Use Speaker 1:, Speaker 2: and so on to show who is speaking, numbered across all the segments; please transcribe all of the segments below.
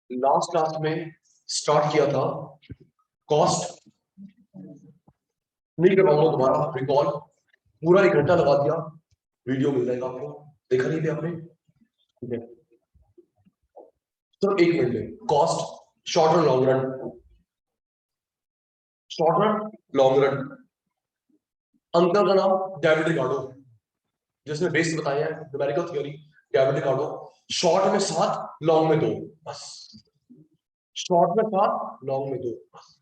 Speaker 1: Last class में start किया था कॉस्ट। नहीं करवाऊंगा दोबारा रिकॉल। पूरा 1 घंटा लगा दिया। वीडियो मिल जाएगा आपको। देखा नहीं थे आपने? ठीक है, तो 1 मिनट में cost, short run, long run. Short run, long run. Uncle का नाम डेविड रिकार्डो, जिसने बेस बताया है numerical theory. David Ricardo. Short में 7, लॉन्ग में 2, बस। शॉर्ट में 7, लॉन्ग में 2, बस।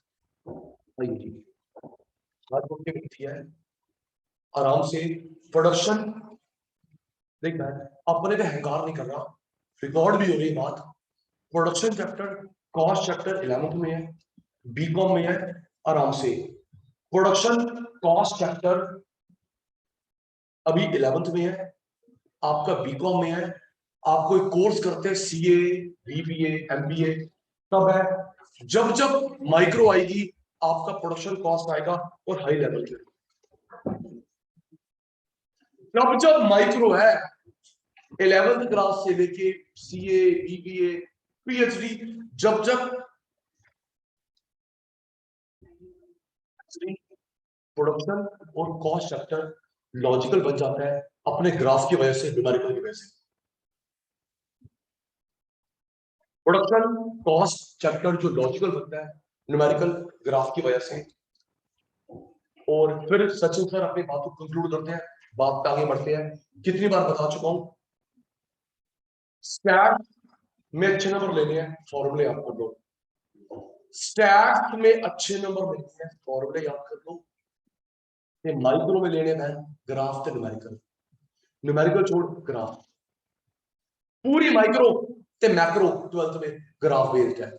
Speaker 1: है आराम से प्रोडक्शन। देख मैं अपने पे अहंकार नहीं कर रहा, रिकॉर्ड भी हो रही बात। Production chapter, cost chapter 11th में है, बीकॉम में है। आराम से प्रोडक्शन कॉस्ट चैप्टर अभी 11th में है, आपका बीकॉम में है। आप कोई कोर्स करते हैं सीए, बीबीए, एमबीए, तब है। जब जब माइक्रो आएगी आपका प्रोडक्शन कॉस्ट आएगा, और हाई लेवल पे। जब जब माइक्रो है 11th क्लास से लेके सीए, बीबीए, पीएचडी, जब जब प्रोडक्शन और कॉस्ट चैप्टर लॉजिकल बन जाता है अपने ग्राफ की वजह से, न्यूमेरिकल की वजह से। प्रोडक्शन कॉस्ट चैप्टर जो लॉजिकल बनता है न्यूमेरिकल ग्राफ की वजह से। और फिर सचिन सर अपनी बात को कंक्लूड करते हैं, बात पे आगे बढ़ते हैं। कितनी बार बता चुका हूं, स्टैट में अच्छे नंबर लेने हैं, फॉर्मूले याद कर लो। स्टैट में अच्छे नंबर लेने हैं, फॉर्मूले याद कर लो। ये माइक्रो में लेने हैं ग्राफ ते न्यूमेरिकल, न्यूमेरिकल छोड़ ग्राफ। पूरी माइक्रो ते मैक्रो 12th में ग्राफ बेस्ड है।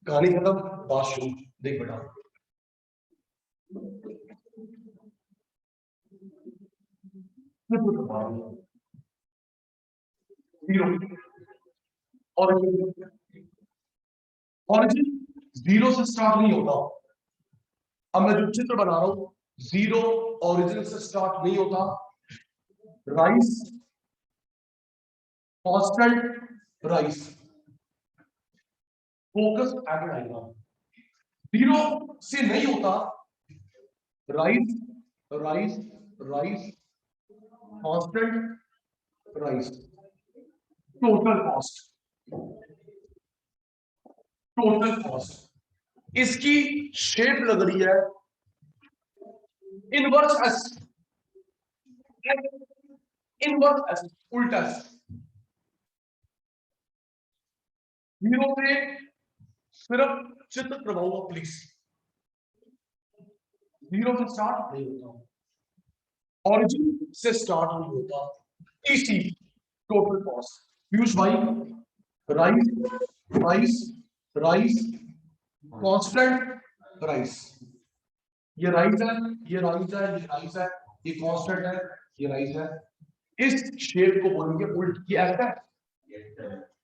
Speaker 1: कहानी खत्म, बात शुरू। देख बेटा, ऑरिजिन जीरो से स्टार्ट नहीं होता। अब मैं जो चित्र बना रहा हूं, जीरो ऑरिजिन से स्टार्ट नहीं होता। Rise, constant rise, focus added आएगा। जीरो से नहीं होता। Rise, rise, rise, constant rise, total cost, total cost. इसकी शेप लग रही है इनवर्स एस, इनवर्स एस, उल्टा एस। जीरो से सिर्फ चित्र करवाऊंगा प्लीज। जीरो से स्टार्ट नहीं होता, ऑरिजिन से स्टार्ट नहीं होता। TC, total cost. पीयूष भाई, rise, rise, rise, constant rise. ये राइस है, ये राइस है, ये राइस है, ये कांस्टेंट है, ये राइस है। इस शेप को बोलेंगे उल्ट। ये ऐसा है,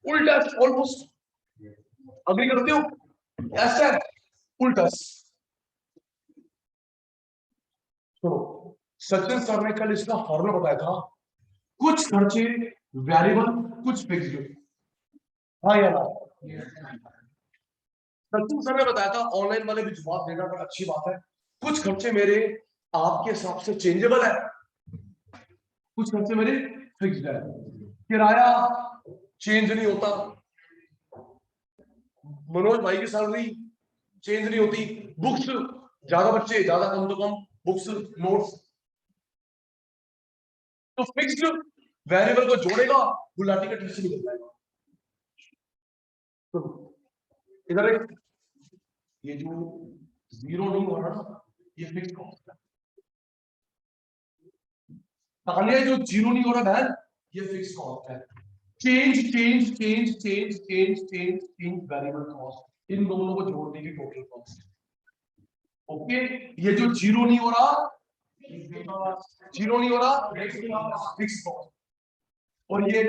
Speaker 1: उल्टा, ऑलमोस्ट अग्री करते हो? ऐसा है, उल्टा। तो सचिन सर ने कल इसका फॉर्मूला बताया था, कुछ खर्चे वेरिएबल, कुछ फिक्स्ड। हाँ या ना? सचिन सर ने बताया था, ऑनलाइन वाले भी जवाब देना, पर अच्छी बात है। कुछ खर्चे मेरे आपके हिसाब से चेंजेबल है, कुछ खर्चे मेरे फिक्स्ड है। किराया चेंज नहीं होता, मनोज भाई की सैलरी चेंज नहीं होती, बुक्स ज्यादा बच्चे ज्यादा कम तो कम बुक्स नोट्स। तो फिक्स्ड वेरिएबल को जोड़ेगा, गुलाटी का टीसी निकल जाएगा। तो इधर एक, ये जो जीरो नहीं हो रहा ना, ये फिक्स कॉस्ट है। तालिया जो जीरो नहीं हो रहा बहन, ये फिक्स कॉस्ट है। Change change change change change change change variable cost, इन दोनों को जोड़ देंगे टोटल कॉस्ट। ओके, ये जो जीरो नहीं हो रहा, जीरो नहीं हो रहा, फिक्स कॉस्ट। और ये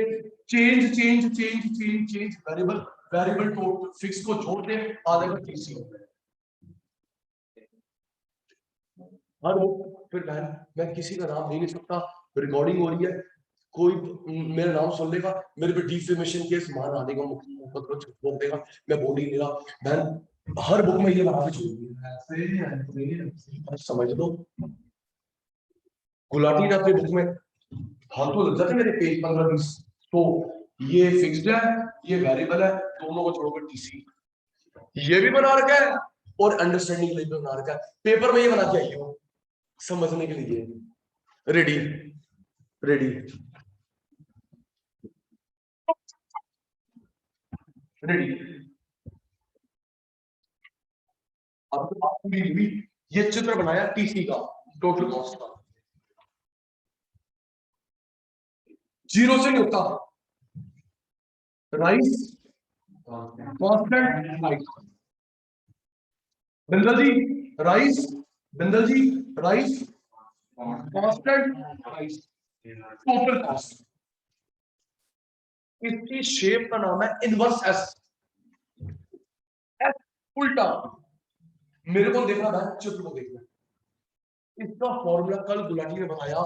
Speaker 1: change change change change change variable, variable total fix को जोड़ दे, आ जाएगा टीसी। हेलो, फिर मैं किसी का नाम नहीं ले सकता, रिकॉर्डिंग हो रही है। कोई मेरा नाम सुन लेगा, मेरे पे डिफेमेशन केस मान आ देगा, मुकदमा बोल देगा, मैं बोल ही नहीं रहा। बहन हर बुक में ये बना के छोड़ समझ लो। गुलाटी ने अपनी बुक में हाथ तो लग जाते मेरे पेज 15-20, तो ये फिक्स्ड है, ये वेरिएबल है, दोनों को छोड़कर टीसी ये भी बना रखा है और अंडरस्टैंडिंग भी बना रखा है। पेपर में ये बना के आई हो समझने के लिए। Ready ready ready. अब तो बात पूरी हुई, ये चित्र बनाया टीसी का, टोटल कॉस्ट का, जीरो से नहीं होता। Rise constant rise, Bindal ji rise, Bindal ji rise constant rise, total cost. इसकी शेप का नाम है इनवर्स एस, एस उल्टा। मेरे को देखना था, चित्र को देखना। इसका फॉर्मूला कल गुलाटी ने बताया,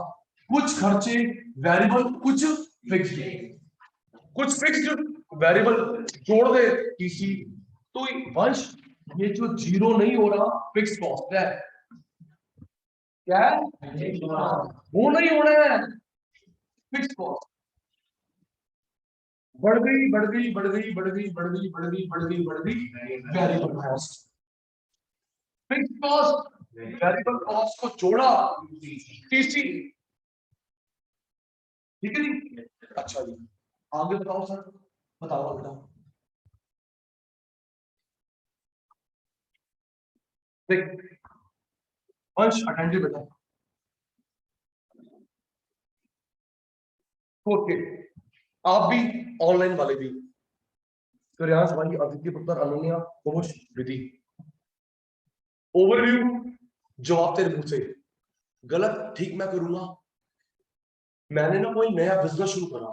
Speaker 1: कुछ खर्चे वेरिएबल कुछ फिक्स्ड, कुछ फिक्स्ड वेरिएबल जोड़ दे टीसी, तो वंश ये जो जीरो नहीं हो रहा फिक्स कॉस्ट है, क्या है वो नहीं हो रहा है फिक्स कॉस्ट। बढ़ गई बढ़ गई बढ़ गई बढ़ गई बढ़ गई बढ़ गई बढ़ गई बढ़ गई variable cost, fix cost variable cost को जोड़ा टीसी, ठीक है जी। अच्छा जी आगे बताओ सर, बताओ बताओ। देख वंश अटेंटिव बेटा, ओके आप भी ऑनलाइन वाले भी, श्रेयांश भाई, अदिति पुत्र, अनन्या, घोष, विधि। ओवरव्यू, जवाब तेरे मुंह से, गलत ठीक मैं करूंगा। मैंने ना कोई नया बिजनेस शुरू करा,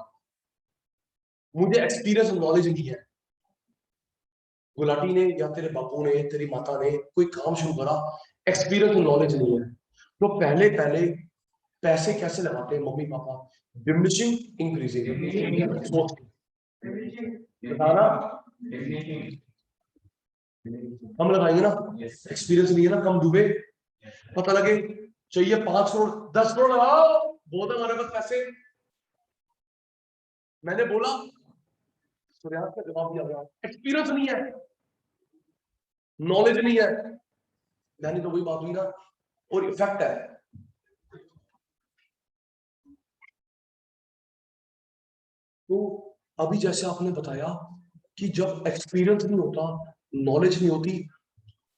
Speaker 1: मुझे एक्सपीरियंस और नॉलेज नहीं है। गुलाटी ने या तेरे बापू ने तेरी माता ने कोई काम शुरू करा, एक्सपीरियंस और नॉलेज नहीं है, तो पहले पहले पैसे कैसे लगाते हैं मम्मी पापा, डिमिनिशिंग इंक्रीजिंग सोच बताना, हम लगाएंगे ना, एक्सपीरियंस नहीं है ना, कम डूबे, पता लगे चाहिए 5 करोड़ 10 करोड़ लगाओ, बहुत हमारे पास पैसे। मैंने बोला सूर्यास्त का जवाब दिया गया, एक्सपीरियंस नहीं है, नॉलेज नहीं है, मैंने तो वही बात हुई ना, और इफेक्ट है। तो अभी जैसे आपने बताया कि जब एक्सपीरियंस नहीं होता, नॉलेज नहीं होती,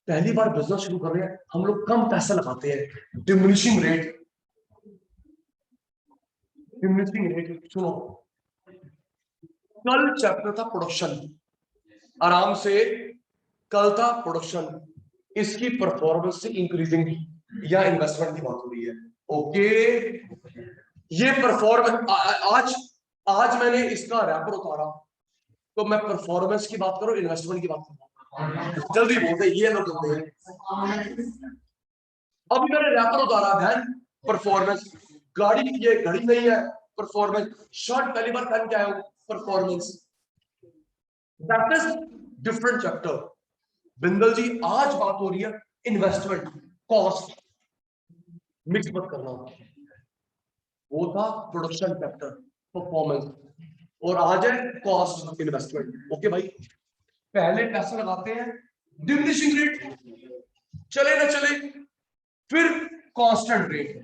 Speaker 1: पहली बार बिजनेस शुरू कर रहे हैं हम लोग, कम पैसा लगाते हैं, डिमिनिशिंग रेट, डिमिनिशिंग रेट। सुनो कल चैप्टर था प्रोडक्शन, आराम से, कल था प्रोडक्शन, इसकी परफॉर्मेंस से इंक्रीजिंग या इन्वेस्टमेंट की बात हो रही है। ओके ये परफॉर्मेंस आज आज मैंने इसका रैपर उतारा, तो मैं परफॉर्मेंस की बात करूं इन्वेस्टमेंट की बात करूं, जल्दी बोलते ये लोग बोलते हैं। अभी मैंने रैपर उतारा है परफॉर्मेंस, गाड़ी ये घड़ी नहीं है परफॉर्मेंस, शर्ट पहली बार पहन के आया हूं performance, that is different chapter. Bindal ji आज बात हो रही है इन्वेस्टमेंट कॉस्ट, मिक्स मत करना, वो था प्रोडक्शन चैप्टर परफॉर्मेंस, और आज है कॉस्ट इन्वेस्टमेंट। ओके भाई, पहले पैसे लगाते हैं, डिमिनिशिंग रेट चले ना चले, फिर constant rate,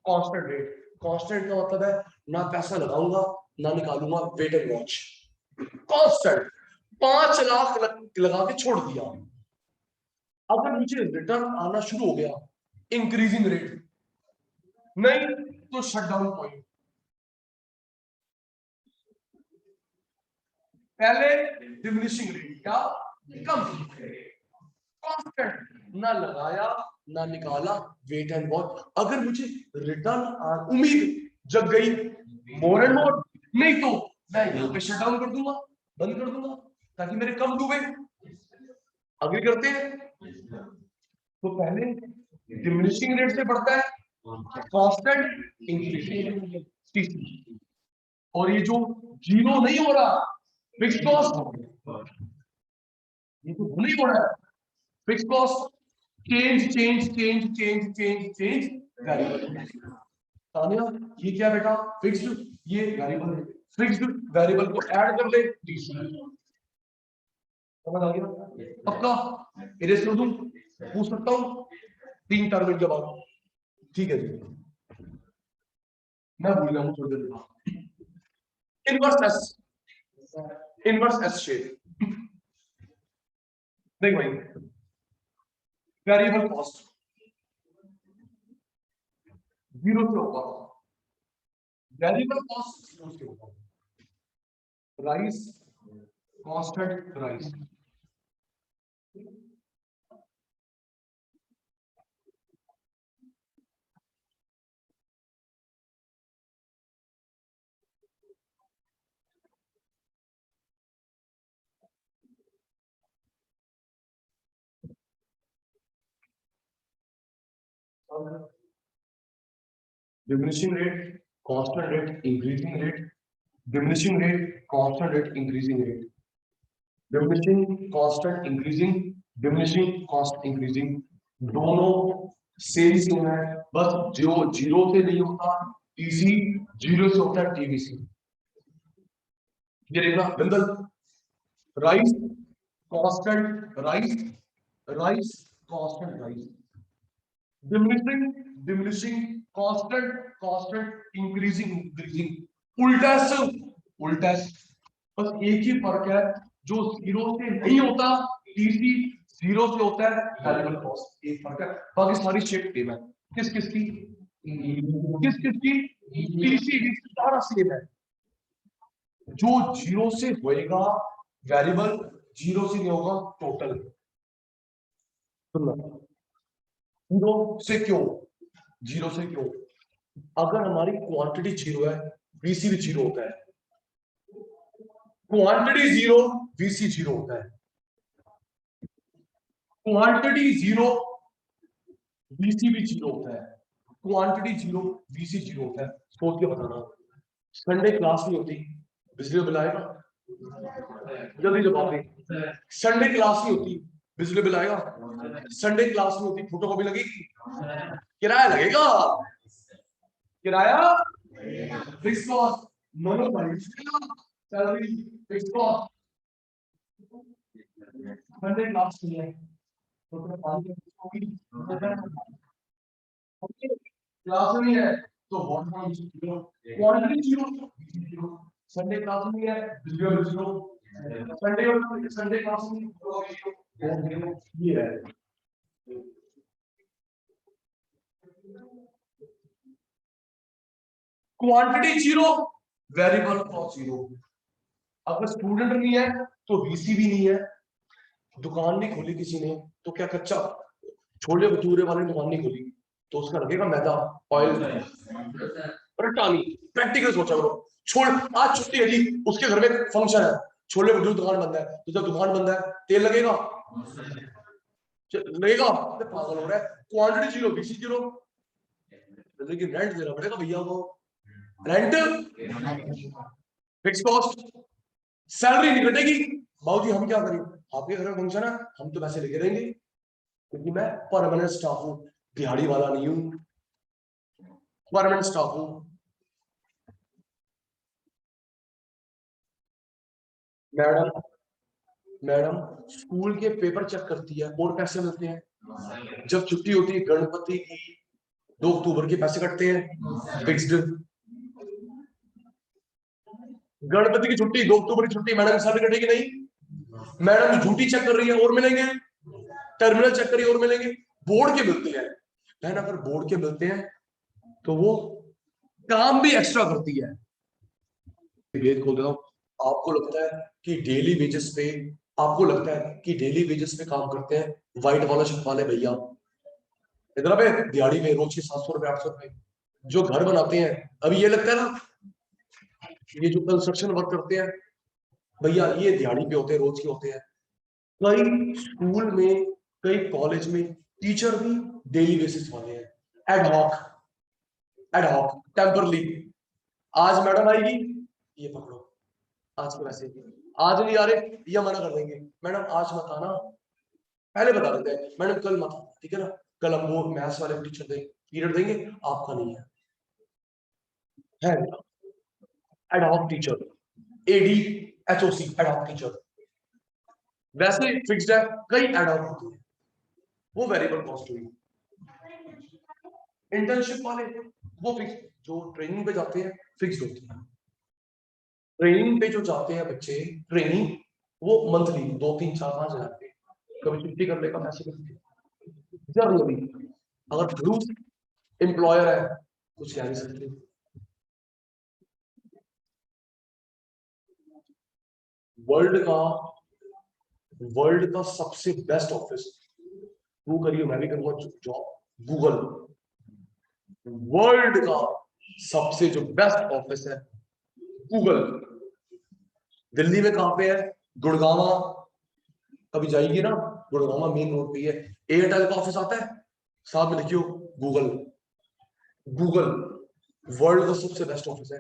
Speaker 1: constant rate, constant का मतलब है ना पैसा लगाऊंगा ना निकालूंगा, wait and watch, constant. 5 lakh लगा के छोड़ दिया, अगर मुझे रिटर्न आना शुरू हो गया इंक्रीजिंग रेट, नहीं तो शट डाउन पॉइंट। पहले डिमिनिशिंग रेट क्या, कम, कांस्टेंट, ना लगाया ना निकाला, वेट एंड वॉच। अगर मुझे रिटर्न उम्मीद जग गई मोर एंड मोर, नहीं तो मैं यहाँ पे शट डाउन कर दूंगा, बंद कर दूंगा, ताकि मेरे कम डूबे। अग्री करते हैं? तो पहले डिमिनिशिंग रेट से बढ़ता है, कांस्टेंट इंक्रीजिंग, टीसी, और ये जो जीरो नहीं हो रहा फिक्स कॉस्ट, ये तो नहीं हो रहा है fix cost, change change change change change change variable. Tania ये क्या बेटा फिक्स्ड, ये वेरिएबल है, फिक्स्ड वेरिएबल को ऐड कर ले टीसी, समझ आ गया? पक्का इरेज कर दूं, पूछ सकता हूं 3 टर्म के बाद, ठीक है जी, मैं भूल गया हूं थोड़ी देर बाद। इनवर्स एस शेप, देख भाई वेरिएबल कॉस्ट जीरो से होगा, वेरिएबल कॉस्ट जीरो से होगा, rice constant rice, diminishing rate, constant rate, increasing rate, diminishing rate, constant rate, increasing rate, diminishing, constant, increasing, diminishing, constant, increasing, दोनों सेम है, बस जो जीरो से नहीं होता टीसी, जीरो से होता है टीवीसी। ये देखना Bindal, rice constant rice, rise constant rice, diminishing, diminishing, constant, constant, increasing, increasing, उल्टा से उल्टा, बस एक ही फर्क है, जो जीरो से नहीं होता टीसी, जीरो से होता है वेरिएबल कॉस्ट, एक फर्क है, बाकी सारी शेप सेम है। किस किस की, किस किस की, टीसी भी सारा सेम है, जो जीरो से होएगा वेरिएबल, जीरो से नहीं होगा टोटल। जीरो से क्यों, जीरो से क्यों, अगर हमारी क्वांटिटी जीरो है वीसी भी जीरो होता है, क्वांटिटी जीरो वीसी जीरो होता है, क्वांटिटी जीरो वीसी भी जीरो होता है, क्वांटिटी जीरो वीसी जीरो होता है। सोच के बताना, संडे क्लास नहीं होती बिजली बिल आएगा, जल्दी जवाब दे, संडे क्लास नहीं होती बिजली बिल आएगा, संडे क्लास नहीं होती फोटोकॉपी लगेगी, किराया लगेगा, किराया fix cost, normal price salary fix cost, Sunday class नहीं है तो क्लास नहीं है तो क्वांटिटी जीरो, संडे क्लास नहीं है बिजली बिल जीरो, संडे क्लास नहीं ये है। Quantity zero, variable cost zero, अगर स्टूडेंट नहीं है तो वीसी भी नहीं है, दुकान नहीं खोली किसी ने तो क्या कच्चा छोले भटूरे वाले दुकान नहीं खोली तो उसका लगेगा मैदा ऑयल, टानी प्रैक्टिकल सोचा करो, छोड़ आज छुट्टी है जी, उसके घर में फंक्शन है, छोले भटूरे दुकान बंद है, तो जब दुकान बंद है तेल लगेगा, लगेगा, पागल हो रहा है, क्वांटिटी जीरो वीसी जीरो, लेकिन रेंट देना पड़ेगा भैया को, रेंट फिक्स कॉस्ट, सैलरी नहीं कटेगी, बाबूजी हम क्या करें, आपके घर में फंक्शन है हम तो पैसे लेके रहेंगे, क्योंकि मैं परमानेंट स्टाफ हूं, दिहाड़ी वाला नहीं हूं, परमानेंट स्टाफ हूं। मैडम, मैडम स्कूल के पेपर चेक करती है और पैसे मिलते हैं, जब छुट्टी होती है गणपति की 2 अक्टूबर के पैसे कटते हैं फिक्स्ड, गणपति की छुट्टी 2 अक्टूबर की छुट्टी, मैडम सैलरी कटेगी नहीं, मैडम ड्यूटी चेक कर रही है और मिलेंगे, टर्मिनल चेक करिए और मिलेंगे, बोर्ड के मिलते हैं बहन, अगर बोर्ड के मिलते हैं तो वो काम भी एक्स्ट्रा करती है, भेद खोल देता हूं, आपको लगता है कि डेली वेजेस पे, आपको लगता है कि डेली वेजेस पे काम करते हैं व्हाइट वाला शिफ्ट वाले भैया, इधर पे दिहाड़ी में रोज के 700 रुपए 800 रुपए, जो घर बनाते हैं, अभी ये लगता है ना, ये जो कंस्ट्रक्शन वर्क करते हैं भैया ये दिहाड़ी पे होते हैं, रोज के होते हैं, कई स्कूल में कई कॉलेज में टीचर भी डेली बेसिस वाले हैं, एड हॉक टेम्परली, आज मैडम आएगी, ये पकड़ो, आज के वैसे आज नहीं आ रहे, ये मना कर देंगे, मैडम आज मत आना, पहले बता देते हैं मैडम कल मत आना, ठीक है ना, कल हम वो मैथ्स वाले टीचर देंगे, पीरियड देंगे, आपका नहीं है ad hoc teacher, AD HOC ad hoc teacher, वैसे फिक्स्ड है, कई एडहॉक होती है, वो वेरिएबल कॉस्ट हुई। इंटर्नशिप वाले वो फिक्स, जो ट्रेनिंग पे जाते हैं फिक्स्ड होती है, ट्रेनिंग पे जो जाते हैं बच्चे ट्रेनिंग, वो मंथली 2 3 4 5 हजार पे, कभी छुट्टी कर लेगा पैसे करके जरूरी, अगर ब्लू एम्प्लॉयर है कुछ कह नहीं सकते। वर्ल्ड का सबसे बेस्ट ऑफिस, तू करिए मैं भी करूंगा जॉब, गूगल वर्ल्ड का सबसे जो बेस्ट ऑफिस है गूगल, दिल्ली में कहां पे है, गुड़गावा, कभी जाएगी ना गुड़गावा मेन रोड पे है, एयरटेल का ऑफिस आता है, साथ में लिखियो गूगल, गूगल वर्ल्ड का सबसे बेस्ट ऑफिस है,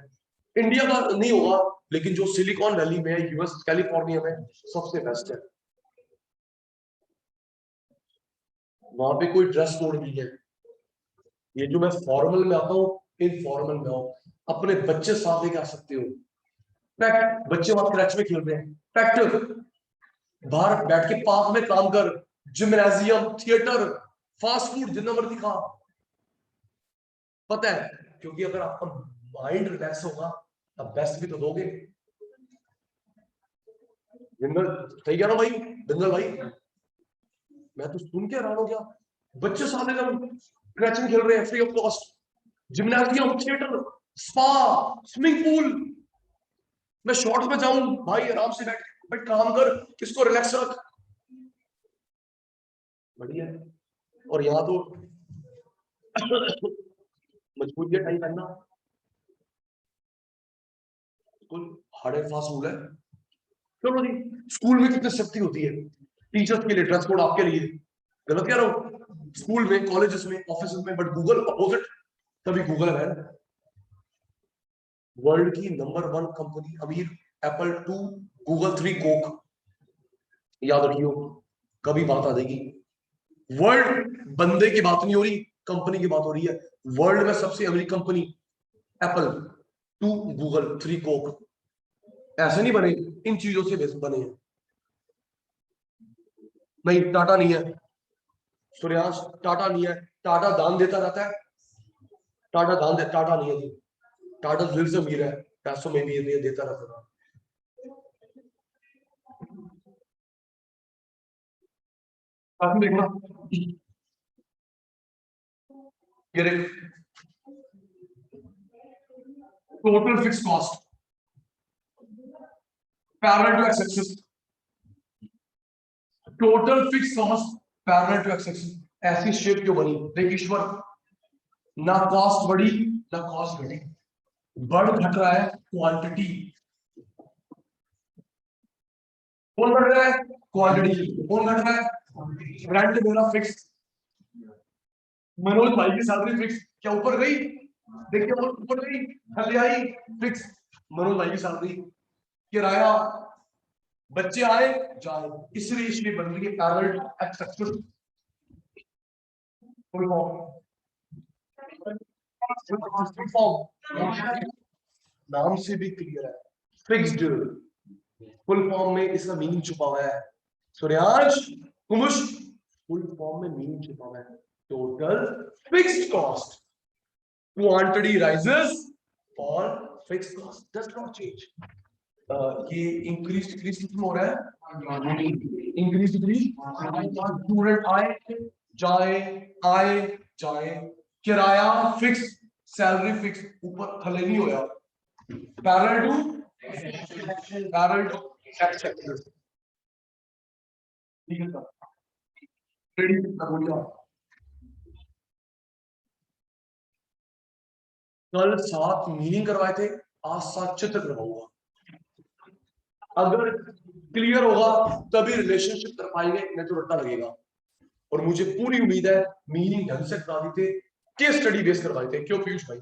Speaker 1: इंडिया का नहीं होगा लेकिन जो सिलिकॉन वैली में है, यूएस कैलिफोर्निया में सबसे बेस्ट है, वहां पे कोई ड्रेस कोड नहीं है, ये जो मैं फॉर्मल में आता हूँ इनफॉर्मल में आओ, अपने बच्चे साथ लेके आ सकते हो, फैक्ट बच्चे वहां क्रैच में खेल रहे हैं, फैक्ट बाहर बैठ के पार्क में काम कर, जिम्नाजियम थिएटर फास्ट फूड जितना मर्जी खा, पता है, क्योंकि अगर आपका माइंड रिलैक्स होगा तब बेस्ट भी तो दोगे। दंगल सही कह रहा भाई, दंगल भाई, मैं तो सुन के हैरान हो गया, बच्चे साले जब क्रैचिंग खेल रहे हैं free of cost, gymnasium theatre spa swimming pool, मैं शॉर्ट्स में जाऊं भाई, आराम से बैठ बैठ काम कर, किसको रिलैक्स रख, बढ़िया है। और यहाँ तो मजबूरी है टाई पहनना, बिल्कुल हार्ड एंड फास्ट रूल है, चलो जी, स्कूल में कितनी सख्ती होती है टीचर्स के लिए, ड्रेस कोड आपके लिए, गलत कह रहा हूँ, स्कूल में कॉलेजेस में ऑफिस में, बट गूगल अपोजिट, तभी गूगल है वर्ल्ड की नंबर 1 कंपनी, अमीर एप्पल 2 गूगल 3 कोक, याद रखियो, कभी बात आ जाएगी, वर्ल्ड बंदे की बात नहीं हो रही, कंपनी की बात हो रही है, वर्ल्ड में सबसे अमीर कंपनी एप्पल 2 गूगल 3 कोक, ऐसे नहीं बने, इन चीजों से बेस बने हैं, नहीं टाटा नहीं है, सूर्यांश टाटा नहीं है, टाटा दान देता रहता है, टाटा नहीं है जी, टाटा दिल से अमीर है, पैसों में भी ये देता रहता है, काफी देखना, ये देख total fix cost parallel to X axis, total fix cost parallel to X axis, ऐसी शेप क्यों बनी, देख ईश्वर, ना कॉस्ट बढ़ी ना कॉस्ट घटी, बढ़ घट रहा है क्वांटिटी, कौन बढ़ रहा है क्वांटिटी, कौन घट रहा है रेंट मेरा फिक्स, मनोज भाई की सैलरी फिक्स, क्या ऊपर गई, देखिए ऊपर गई थले आई फिक्स, मनोज भाई की सैलरी, किराया, बच्चे आए जाए, इसलिए बन रही है parallel x axis, full form नाम से भी क्लियर है, फिक्स्ड, फुल फॉर्म में इसका मीनिंग छुपा हुआ है, सूर्यांश कुमुश, फुल फॉर्म में मीनिंग छुपा हुआ है, total fixed cost, quantity rises और fixed cost does not change, ये इंक्रीज डिक्रीज कितना हो रहा है, इंक्रीज डिक्रीज, स्टूडेंट आए जाए, किराया फिक्स, सैलरी फिक्स, ऊपर थले नहीं होया, पैरेलल टू एक्स एक्सिस, ठीक है सर, ट्रेडिंग का बोलिए, कल 7 मीनिंग करवाए थे, आज 7 चित्र करवाऊंगा, अगर क्लियर होगा तभी रिलेशनशिप कर पाएंगे, नहीं तो रट्टा लगेगा, और मुझे पूरी उम्मीद है मीनिंग ढंग से करा दी थे, केस स्टडी बेस करवाए थे, क्यों पीयूष भाई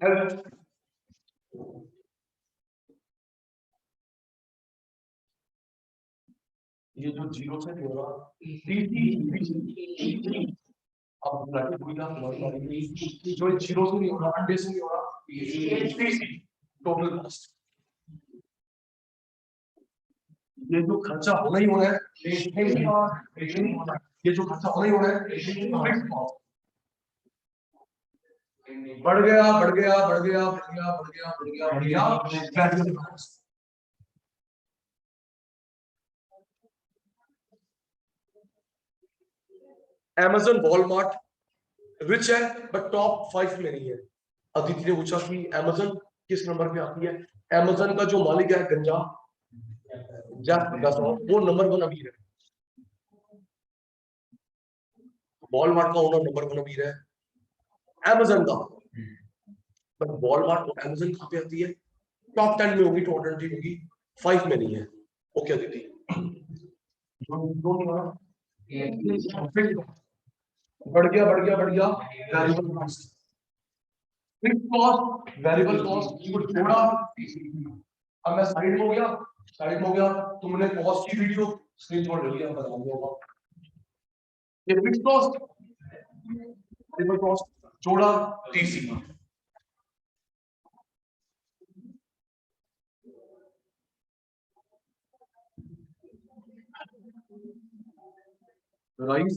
Speaker 1: हेल्थ, ये जो जीरो से हो रहा अब जो जीरो से नहीं हो रहा, अंडे से नहीं हो रहा, टोटल कॉस्ट। ये जो खर्चा होना ही होना है, ये जो खर्चा होना ही होना है, बढ़ गया बढ़ गया बढ़ गया बढ़ गया बढ़ गया बढ़ गया बढ़ गया। Amazon, वॉलमार्ट रिच है बट टॉप 5 में नहीं है। अदिति ने पूछा कि Amazon किस नंबर पे आती है। Amazon का जो मालिक है गंजा वो नंबर 1 अमीर है। वॉलमार्ट का ओनर नंबर 1 अमीर है Amazon का, बट वॉलमार्ट और Amazon कहाँ पे आती है? टॉप 10 में होगी, टॉप 20 होगी, 5 में नहीं है। ओके अदिति, बढ़ गया बढ़ गया बढ़ गया। Variable cost, fixed cost, variable cost को जोड़ा। अब मैं साइड हो गया, साइड हो गया। तुमने कॉस्ट की वीडियो स्क्रीनशॉट ले लिया, बता दूंगा। ये फिक्स्ड कॉस्ट, वेरिएबल कॉस्ट जोड़ा TC, rice,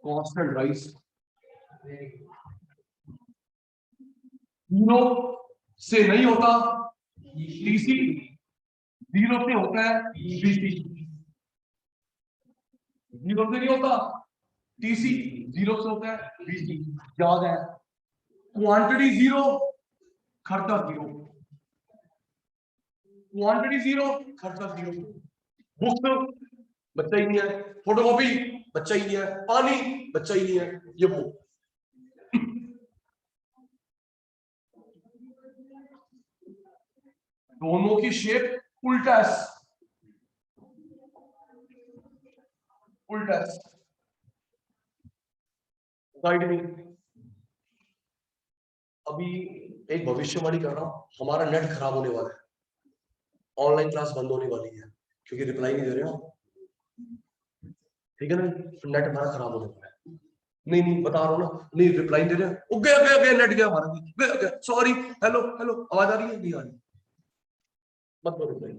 Speaker 1: constant rice, zero से नहीं होता टीसी, जीरो से होता है बीसी, जीरो से नहीं होता टीसी, जीरो से होता है बीसी। याद है, क्वांटिटी जीरो, खर्चा जीरो, क्वांटिटी जीरो, खर्चा जीरो। बुक्स बच्चा ही नहीं है, फोटोकॉपी बच्चा ही नहीं है, पानी बच्चा ही नहीं है, ये वो। दोनों की शेप उल्टा है, उल्टा है, साइड में। अभी एक भविष्यवाणी कर रहा हूं, हमारा नेट खराब होने वाला है, ऑनलाइन क्लास बंद होने वाली है क्योंकि रिप्लाई नहीं दे रहे हो, ठीक है ना? नेट हमारा खराब होने वाला है। नहीं नहीं बता रहा हूँ ना, नहीं रिप्लाई दे रहे हैं, ओ गया गया गया, नेट गया हमारा भी, गया गया, सॉरी, हेलो हेलो, आवाज आ रही है? नहीं आ रही, मत दो रिप्लाई।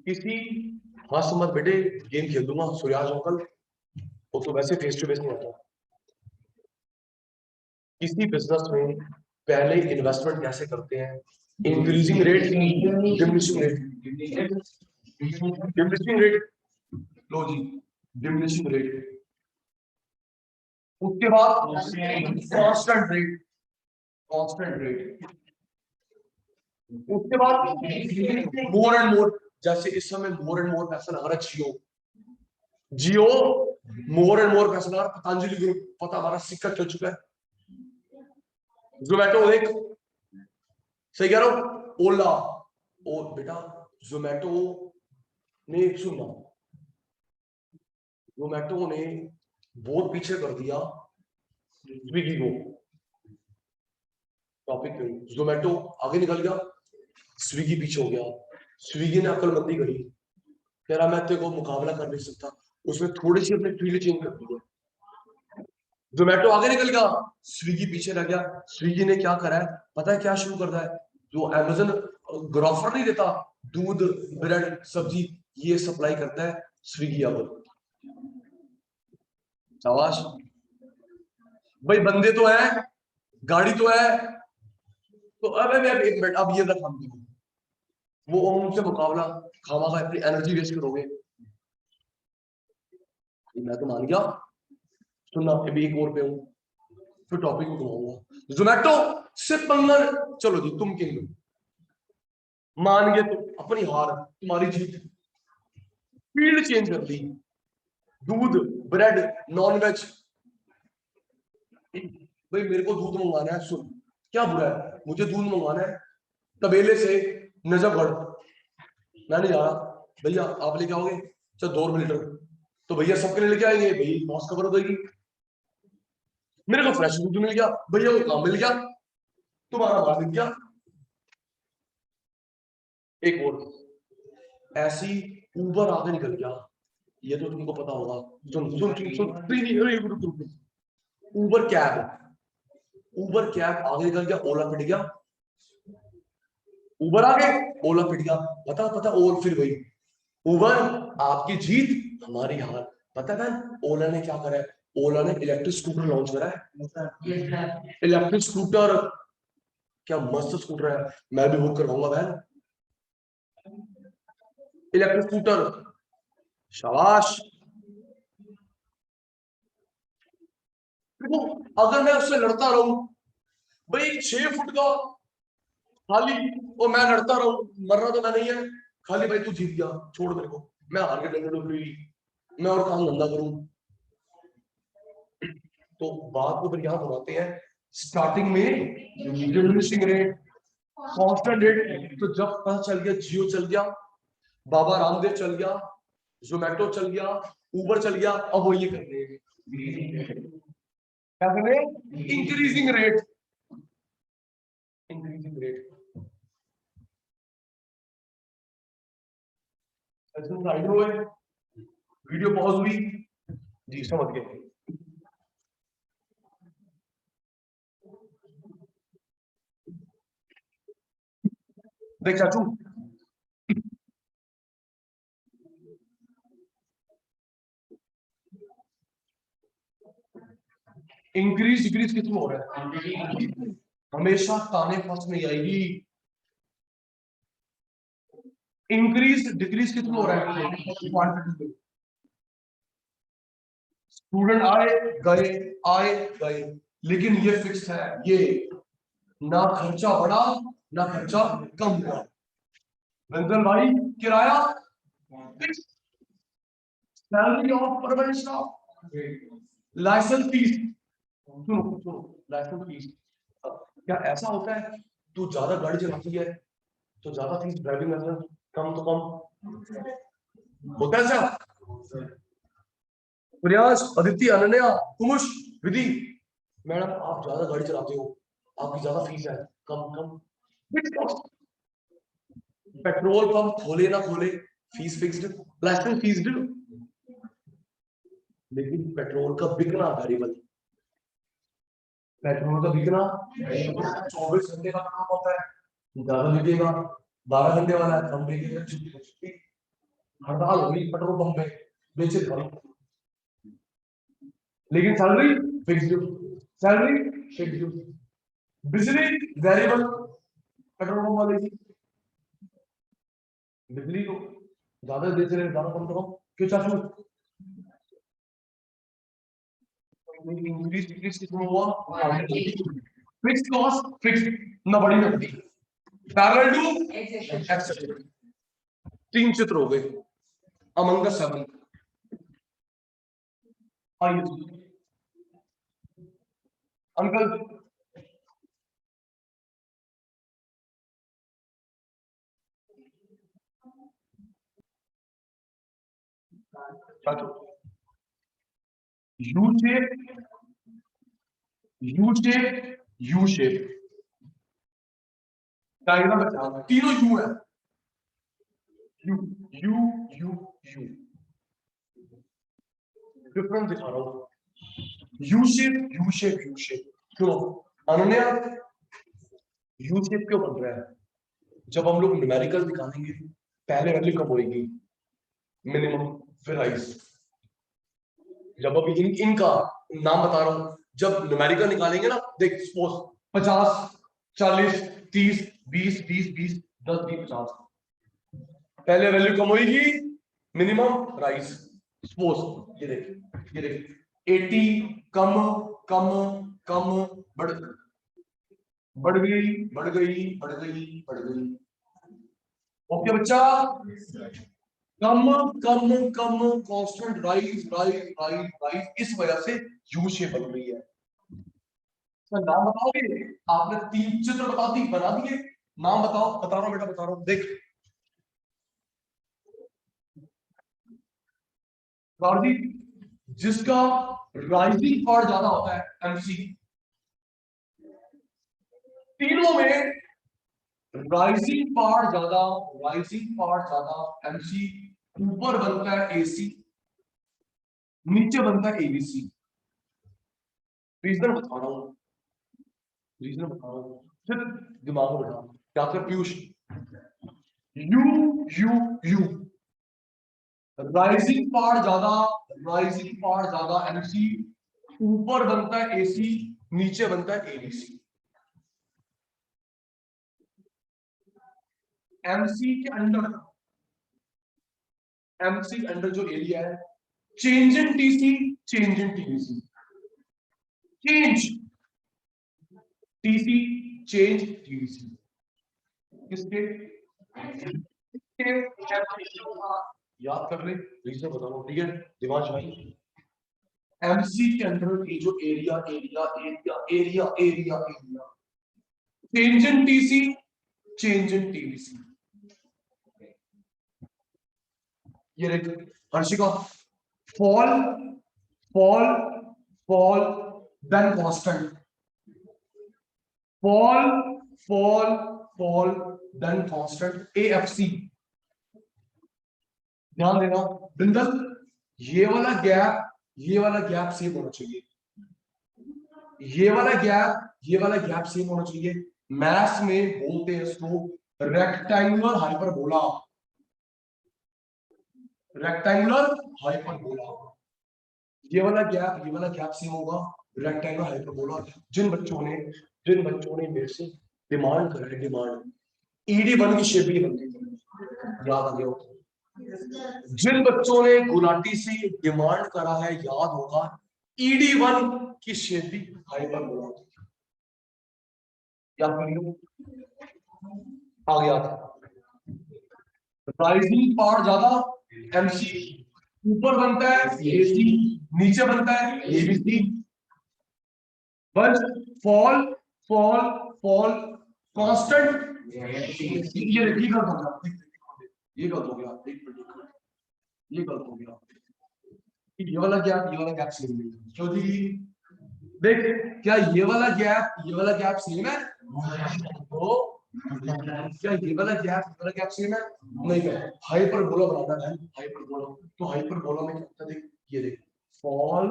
Speaker 1: किसी हंस मत बेटे, गेम खेल दूंगा सूर्याज अंकल, वो तो वैसे फेस टू फेस नहीं आता। किसी बिजनेस में पहले इन्वेस्टमेंट कैसे करते हैं? Increasing rate, diminishing rate, diminishing rate, लो जी, डिमिनिशिंग रेट। उसके बाद कांस्टेंट रेट, कांस्टेंट रेट। उसके बाद मोर एंड मोर, जैसे इस समय मोर एंड मोर पैसा लगा रहा है जियो, जियो मोर एंड मोर पैसा लगा, पतंजलि ग्रुप पता हमारा सिक्का चल चुका है, जोमेटो एक, सही कह रहा हूं, ओला, ओ बेटा जोमेटो ने, सुनना, जोमेटो ने बहुत पीछे कर दिया स्विगी को, टॉपिक पे। जोमेटो आगे निकल गया, स्विगी पीछे हो गया। स्विगी ने अकलमंदी करी, कह रहा मैं तेरे को मुकाबला कर नहीं सकता, उसने थोड़ी सी अपनी फील्ड चेंज कर दी है। जोमेटो आगे निकल गया, स्विगी पीछे रह गया। स्विगी ने क्या करा है पता है, क्या शुरू कर रहा है? जो अमेजन ग्रोसर नहीं देता, दूध ब्रेड सब्जी, ये सप्लाई करता है स्विगी। अब शाबाश भाई, बंदे तो है, गाड़ी तो है, तो अब एक मिनट, अब ये रखा वो उनसे मुकाबला, खामा अपनी एनर्जी वेस्ट करोगे। मैं तो मान गया, सुनना अभी एक और पे हूं, फिर टॉपिक को घुमाऊंगा। जोमेटो से पंगा, चलो जी तुम किंग, मान गए तो अपनी हार, तुम्हारी जीत, फील्ड चेंज कर दी, दूध ब्रेड नॉन वेज। भाई मेरे को दूध मंगवाना है, सुन क्या बुरा है, मुझे दूध मंगवाना है तबेले से नजफगढ़, मैं नहीं जा रहा, भैया आप लेके आओगे, चल 2 लीटर, तो भैया सबके लिए लेके आएंगे, भाई कॉस्ट कवर हो जाएगी। मेरे को फ्रेश फूड मिल गया, भैया को काम मिल गया, तुम्हारा माल मिल गया। एक और ऐसी उबर आगे निकल गया, ये तो तुमको पता होगा। सुन सुन सुन सुन, उबर कैब, उबर कैब आगे निकल गया, ओला पिट गया। उबर आगे, ओला पिट गया। पता पता, और फिर वही उबर आपकी जीत हमारी हार। पता है ओला ने क्या करा है? ओला ने इलेक्ट्रिक स्कूटर लॉन्च करा है। इलेक्ट्रिक स्कूटर, क्या मस्त स्कूटर है, मैं भी बुक करवाऊंगा बहन। इलेक्ट्रिक स्कूटर, शाबाश। देखो, अगर मैं उससे लड़ता रहूं, भाई 6 फुट का खाली, और मैं लड़ता रहूं, मरना तो मैं नहीं है, खाली भाई तू जीत गया, छोड़ मेरे को, मैं हार के डंडे डुबी, मैं और काम धंधा करूं। तो बात को फिर यहां घुमाते हैं, स्टार्टिंग में डिमिनिशिंग रेट, कांस्टेंट रेट। तो जब पता चल गया जियो चल गया, बाबा रामदेव चल गया, जोमेटो चल गया, उबर चल गया, अब वो ये कर रहे हैं, क्या कर रहे हैं? Increasing rate, increasing rate. Video pause हुई जी, समझ गए। देख चाचू, इंक्रीज डिक्रीज कितना हो रहा है? हमेशा ताने फर्स्ट नहीं आएगी। इंक्रीज डिक्रीज कितना हो रहा है? क्वांटिटी। स्टूडेंट गए आए गए, लेकिन ये फिक्स है, ये ना खर्चा बढ़ा ना खर्चा कम हुआ। रंजन भाई, किराया fix, salary of permanent staff, licence fees, सुनो सुनो, लाइसेंस फीस। क्या ऐसा होता है तू ज्यादा गाड़ी चलाती है तो ज्यादा फीस, ड्राइविंग लाइसेंस कम तो कम होता है ऐसा? प्रयास, अदिति, अनन्या, कुमुश, विधि, मैडम आप ज्यादा गाड़ी चलाते हो, आपकी ज्यादा फीस है, कम कम। पेट्रोल पंप खोले ना खोले, फीस फिक्स्ड, लाइसेंस फीस्ड, लेकिन पेट्रोल का बिकना वेरिएबल, पेट्रोल का बिकना 24 घंटे का काम होता है, ज्यादा बिकेगा, 12 घंटे वाला है, कम बिकेगा, छुट्टी हड़ताल होगी पेट्रोल पंप में, बेचे भाई, लेकिन सैलरी फिक्स्ड, सैलरी फिक्स्ड, बिजली वेरिएबल, पेट्रोल पंप वाले की बिजली को ज्यादा देते रहे, ज्यादा कम तो कम, क्यों चाचू? इंक्रीज डिक्रीज कितना हुआ? फिक्स्ड कॉस्ट फिक्स्ड, ना बढ़ी ना घटी, पैरेलल टू एक्सेप्टेड। 3 चित्र हो गए अमंग द 7। आइए अंकल, चाचू, U shape, U shape, U shape, diagram बचा, तीनों यू है, you you you you, difference दिखा रहा हूं, U shape U shape U shape. क्यों अनन्या, यू शेप क्यों बन रहा है? जब हम लोग न्यूमेरिकल दिखाएंगे, पहले वैल्यू कब होगी? मिनिमम, फिर राइज। जब अभी इनका नाम बता रहा हूं, जब न्यूमेरिकल निकालेंगे ना, देख सपोज 50, 40, 30, 20, 20, 20, 10, 20, 50, पहले वैल्यू कम होगी, मिनिमम राइज। सपोज ये देख 80, कम कम कम, बढ़ बढ़ गई बढ़ गई बढ़ गई बढ़ गई। ओके बच्चा, कम कम कम, constant rise rise rise rise, इस वजह से यू शेप बन रही है। तो नाम बताओगे? आपने 3 चित्र बना दिए, नाम बताओ। बता रहा हूं बेटा, बता रहा हूं, देख जी, जिसका राइजिंग पार्ट ज्यादा होता है एमसी, तीनों में राइजिंग पार्ट ज्यादा एमसी, ऊपर बनता है एसी, नीचे बनता है एबीसी। रीजन बता रहा हूं, फिर दिमाग में बैठा क्या कर Piyush, you you you rising part ज्यादा एमसी, ऊपर बनता है एसी, नीचे बनता है एबीसी। एमसी के अंडर जो एरिया है, change in TC, change in TBC, change TC, change TBC, किसके याद कर ले, रीजन बताओ, ठीक है दिमाग भाई। एमसी के अंदर ये जो area area area area area area, change in TC, change in TBC. ये देख Harshika, fall fall fall then constant, fall fall fall then constant, AFC. ध्यान देना बिंदल, ये वाला गैप सेम होना चाहिए, ये वाला गैप सेम होना चाहिए। मैथ्स में बोलते हैं इसको रेक्टेंगुलर हाइपरबोला, रेक्टेंगुलर हाइपरबोला। ये वाला गैप सेम होगा रेक्टेंगुलर हाइपरबोला। जिन बच्चों ने मेरे से डिमांड कर रहे, डिमांड ED1 की शेप भी बनती है, याद आ गया हो? जिन बच्चों ने गुलाटी से डिमांड करा है, याद होगा ED1 की शेप भी हाइपरबोला होती है, याद करिए। आ गया राइजिंग पार्ट ज्यादा एमसी, ऊपर बनता है एसी, नीचे बनता है एबीसी। बस फॉल फॉल फॉल कांस्टेंट, ये गलत हो गया, ये गलत हो गया, एक मिनट, ये गलत हो गया, ये वाला गैप सेम नहीं है, क्यों जी? देख क्या ये वाला गैप सेम है? तो क्या ये वाला गैप सेम है? नहीं है। हाइपरबोला बनाना है, हाइपरबोला, तो हाइपरबोला में क्या होता है, देख ये देख, फॉल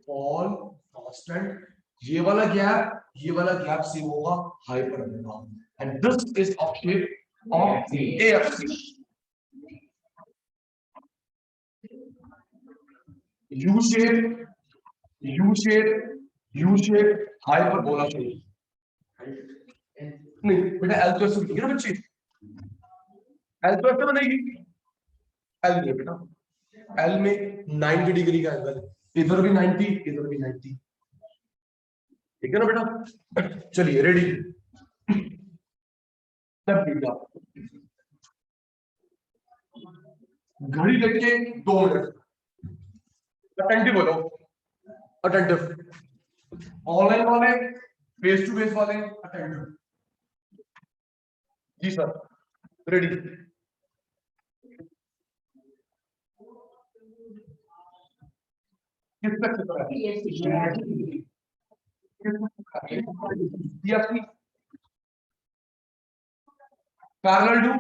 Speaker 1: फॉल कांस्टेंट, ये वाला गैप सेम होगा hyperbola, and this is of shape of AFC. U shape, U shape, U shape hyperbola shape. नहीं बेटा, एल तो ऐसे बनेगी ना बच्चे, एल तो ऐसे बनेगी, एल में बेटा, एल में 90 डिग्री का एंगल, इधर भी 90, इधर भी 90, ठीक है ना बेटा? चलिए रेडी, तब ठीक है। घड़ी लेके 2 मिनट, अटेंटिव बोलो, अटेंटिव, ऑनलाइन वाले, फेस टू फेस वाले अटेंटिव। जी सर, रेडी। किस तक पैरेलल टू,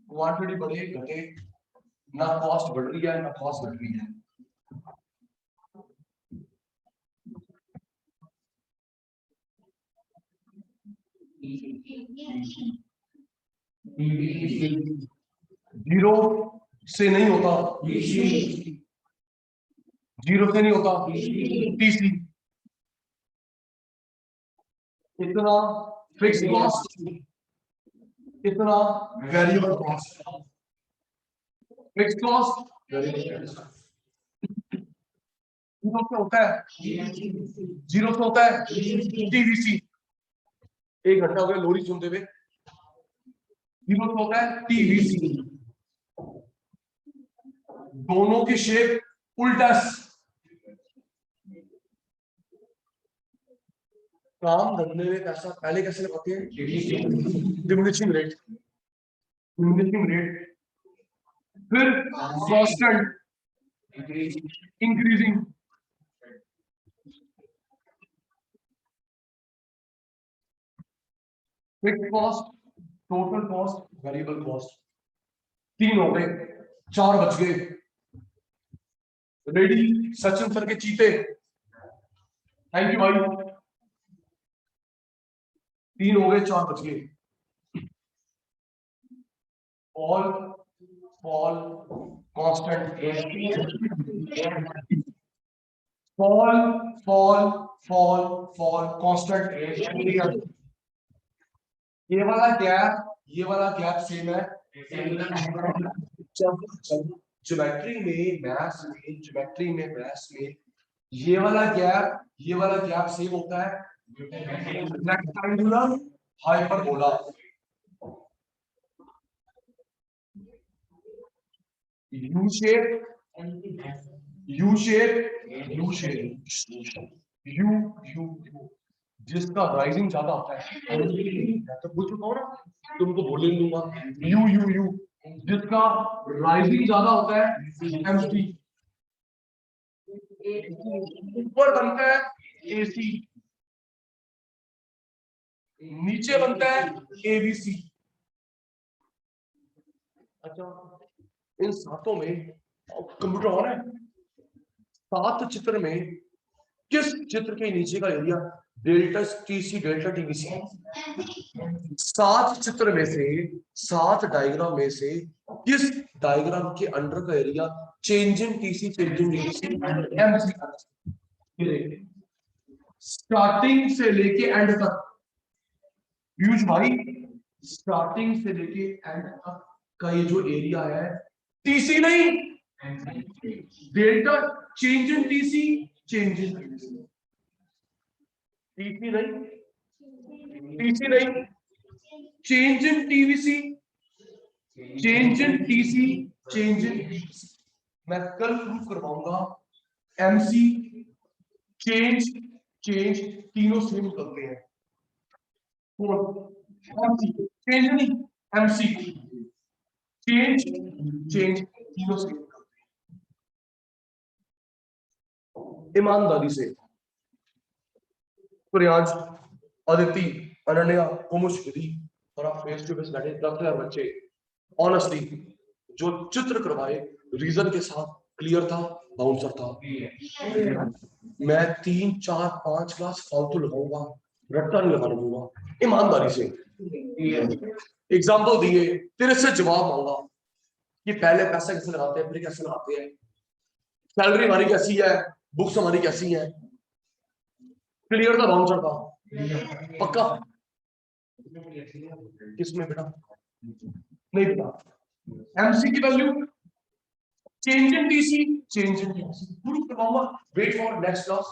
Speaker 1: क्वांटिटी बढ़े घटे, ना कॉस्ट बढ़ रही है ना कॉस्ट घट रही है। जीरो से नहीं होता, जीरो से नहीं होता, टीसी। इतना फिक्स कॉस्ट, इतना variable cost, fix cost variable cost. Zero से होता है, जीरो से होता है टीवीसी। 1 घंटा हो गया लोरी सुनते हुए। जीरो से होता है टीवीसी, दोनों की शेप उल्टा। काम धंधे में पैसा पहले कैसे लगाते हैं? डिमिनिशिंग रेट, डिमिनिशिंग रेट, फिर constant increasing, fixed cost, total cost, variable cost. 3 हो गए, 4 बच गए। रेडी सचिन सर के चीते, थैंक यू भाई। 3 हो गए, 4 बच गए। All constant, fall constant. ये वाला गैप सेम है। जब ज्योमेट्री में मैथ्स में ये वाला गैप सेम होता है rectangular hyperbola. U shape, U shape, U shape, you you you जिसका राइजिंग ज्यादा होता है, मैं तो बोल चुका हूं ना, तुमको बोल ही दूंगा। यू यू यू जिसका राइजिंग ज्यादा होता है, एमसी। ऊपर बनता है एसी, नीचे बनता है एबीसी। अच्छा, इन सातों में कंप्यूटर ऑन है। 7 चित्र में किस चित्र के नीचे का area delta TC delta TBC? 7 चित्र में से, 7 डायग्राम में से किस डायग्राम के अंडर का area changing TC changing TC MC? Starting से लेके एंड तक, यूज भाई, स्टार्टिंग से लेके एंड तक का ये जो एरिया है, टीसी नहीं, delta change in TC, change in TC नहीं, टीसी नहीं, change in TVC, change in TC, change in TVC. मैं कल प्रूफ करवाऊंगा एमसी चेंज चेंज तीनों सेम निकलते हैं। एमसी चेंज नहीं, एमसी चेंज चेंज तीनों सेम निकलते हैं। ईमानदारी से प्रियांश, अदिति, अनन्या, कुमुश, विधि और आप फेस टू फेस बैठे 10,000 बच्चे, ऑनेस्टली जो चित्र करवाए रीजन के साथ क्लियर था, बाउंसर था। मैं 3 4 5 क्लास फालतू लगाऊंगा, रट्टा नहीं लगाने दूंगा। ईमानदारी से एग्जाम्पल दिए, तेरे से जवाब मांगा कि पहले पैसा कैसे लगाते हैं, फिर कैसे लगाते हैं, सैलरी हमारी कैसी है, बुक्स हमारी कैसी है। क्लियर था, बाउंसर था पक्का? किसमें बेटा? नहीं बेटा, एमसी की value change in TC, change in TC proof करवाऊंगा। Wait for next class.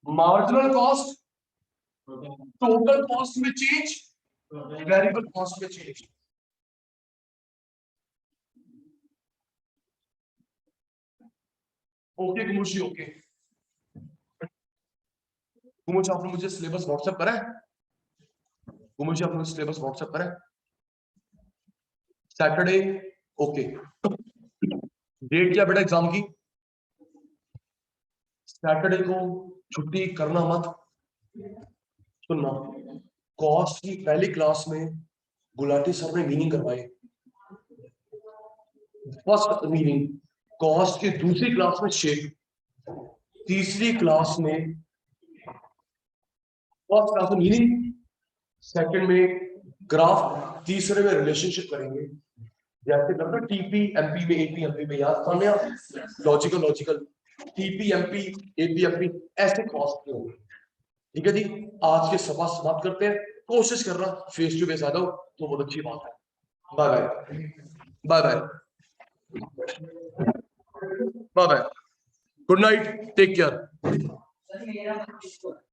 Speaker 1: Marginal cost, total cost में चेंज, वेरिएबल कॉस्ट में चेंज। ओके गुमुशी, ओके गुमुश, आपने मुझे सिलेबस व्हाट्सएप करा है? गुमुश आपने मुझे सिलेबस व्हाट्सएप करा है? Saturday, okay. डेट क्या बेटा एग्जाम की? सैटरडे को छुट्टी करना मत। सुनना, कॉस्ट की पहली क्लास में गुलाटी सर ने मीनिंग करवाए, फर्स्ट मीनिंग। कॉस्ट की दूसरी क्लास में शेप, तीसरी क्लास में फर्स्ट क्लास में मीनिंग, सेकंड में ग्राफ, तीसरे में रिलेशनशिप करेंगे। जैसे करते हैं टीपी एमपी में, एपी एमपी में, याद करने logical logical TP MP AP MP ऐसे कॉस्ट होंगे। ठीक है जी, आज के सभा समाप्त करते हैं। कोशिश कर रहा फेस टू फेस आ जाओ तो बहुत अच्छी बात है। Bye bye, bye bye, bye bye, good night, take care.